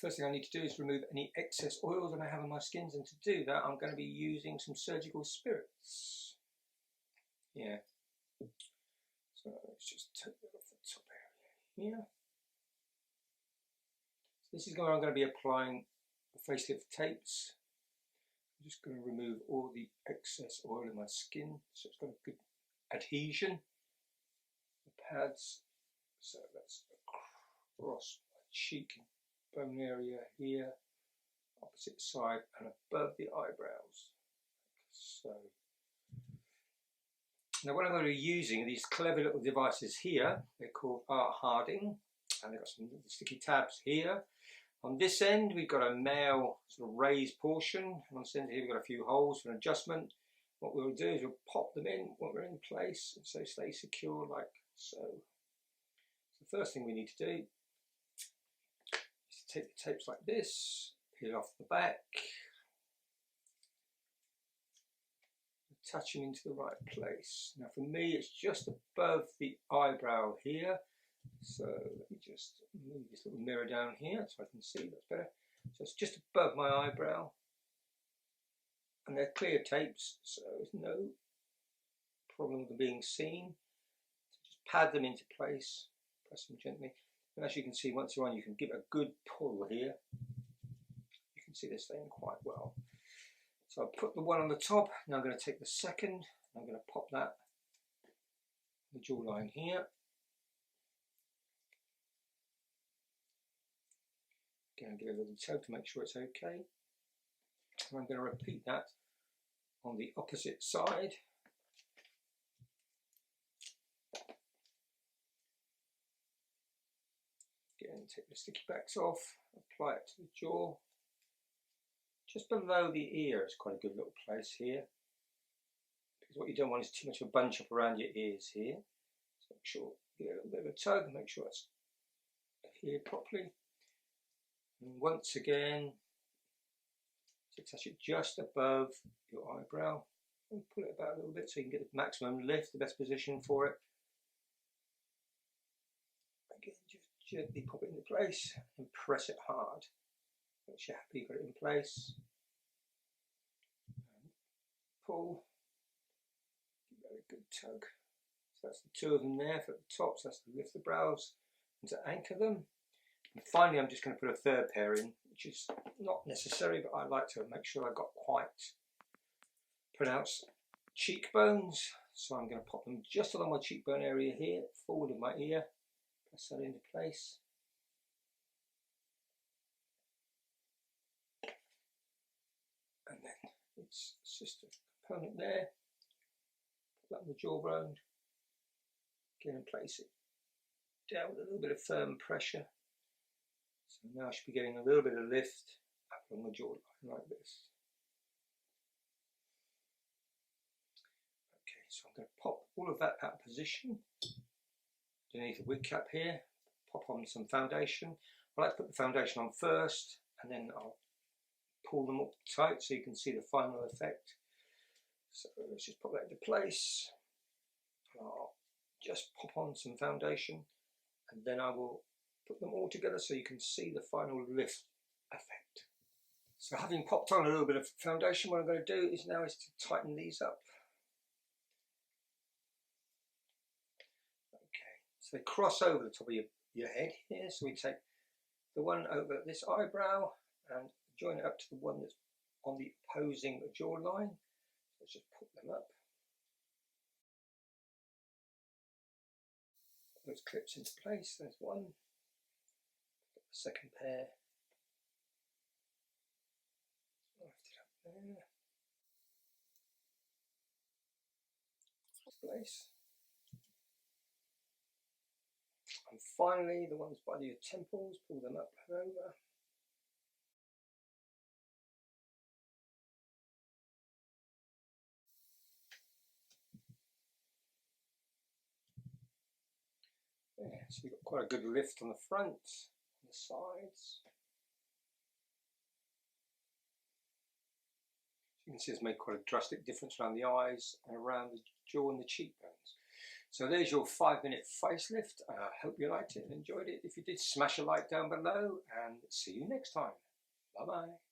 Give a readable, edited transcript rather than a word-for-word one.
first thing I need to do is remove any excess oil that I have on my skins, and to do that I'm going to be using some surgical spirits. Yeah. So let's just take that off the top area here. So this is where I'm going to be applying the facelift tapes. I'm just going to remove all the excess oil in my skin so it's got a good adhesion. The pads, so that's across my cheek bone area here, opposite side and above the eyebrows. So now what I'm going to be using are these clever little devices here. They're called art harding, and they've got some sticky tabs here. On this end we've got a male sort of raised portion, and on the end here we've got a few holes for an adjustment. What we'll do is we'll pop them in when we're in place, and so stay secure like so. The first thing we need to do is to take the tapes like this, peel off the back, attach them into the right place. Now for me it's just above the eyebrow here, so let me just move this little mirror down here so I can see, that's better. So it's just above my eyebrow, and they're clear tapes, so there's no problem with them being seen. So just pad them into place, press them gently, and as you can see, once they're on you can give a good pull here. You can see they're staying quite well. So I'll put the one on the top, now I'm going to take the second, I'm going to pop that the jawline here. Again, give it a little tug to make sure it's okay. And I'm going to repeat that on the opposite side. Again, take the sticky backs off, apply it to the jaw. Just below the ear is quite a good little place here, because what you don't want is too much of a bunch up around your ears here. So make sure you give it a little bit of a tug and make sure it's adhered properly. And once again, touch it just above your eyebrow and pull it back a little bit so you can get the maximum lift, the best position for it. Again, just gently pop it into place and press it hard. Once you're happy you've got it in place, and pull, give that a good tug. So that's the two of them there for the tops, that's to lift the brows and to anchor them. And finally I'm just going to put a third pair in, which is not necessary, but I like to make sure I've got quite pronounced cheekbones. So I'm going to pop them just along my cheekbone area here, forward of my ear, press that into place. And then it's just a component there, put that on the jawbone, again and place it down with a little bit of firm pressure. So now I should be getting a little bit of lift up along the jawline like this. Okay, so I'm going to pop all of that out of position underneath the wig cap here, pop on some foundation. I like to put the foundation on first, and then I'll pull them up tight so you can see the final effect. So let's just pop that into place. I'll just pop on some foundation, and then I will put them all together so you can see the final lift effect. So having popped on a little bit of foundation, what I'm going to do is to tighten these up. Okay, so they cross over the top of your head here, so we take the one over this eyebrow and join it up to the one that's on the opposing jawline. Let's just put them up. Put those clips into place, there's one. Put the second pair. Lift it up there. Place. And finally, the ones by your temples, pull them up and over. Yeah, so we've got quite a good lift on the front, on the sides. You can see it's made quite a drastic difference around the eyes and around the jaw and the cheekbones. So there's your 5-minute facelift. I hope you liked it and enjoyed it. If you did, smash a like down below and see you next time. Bye bye.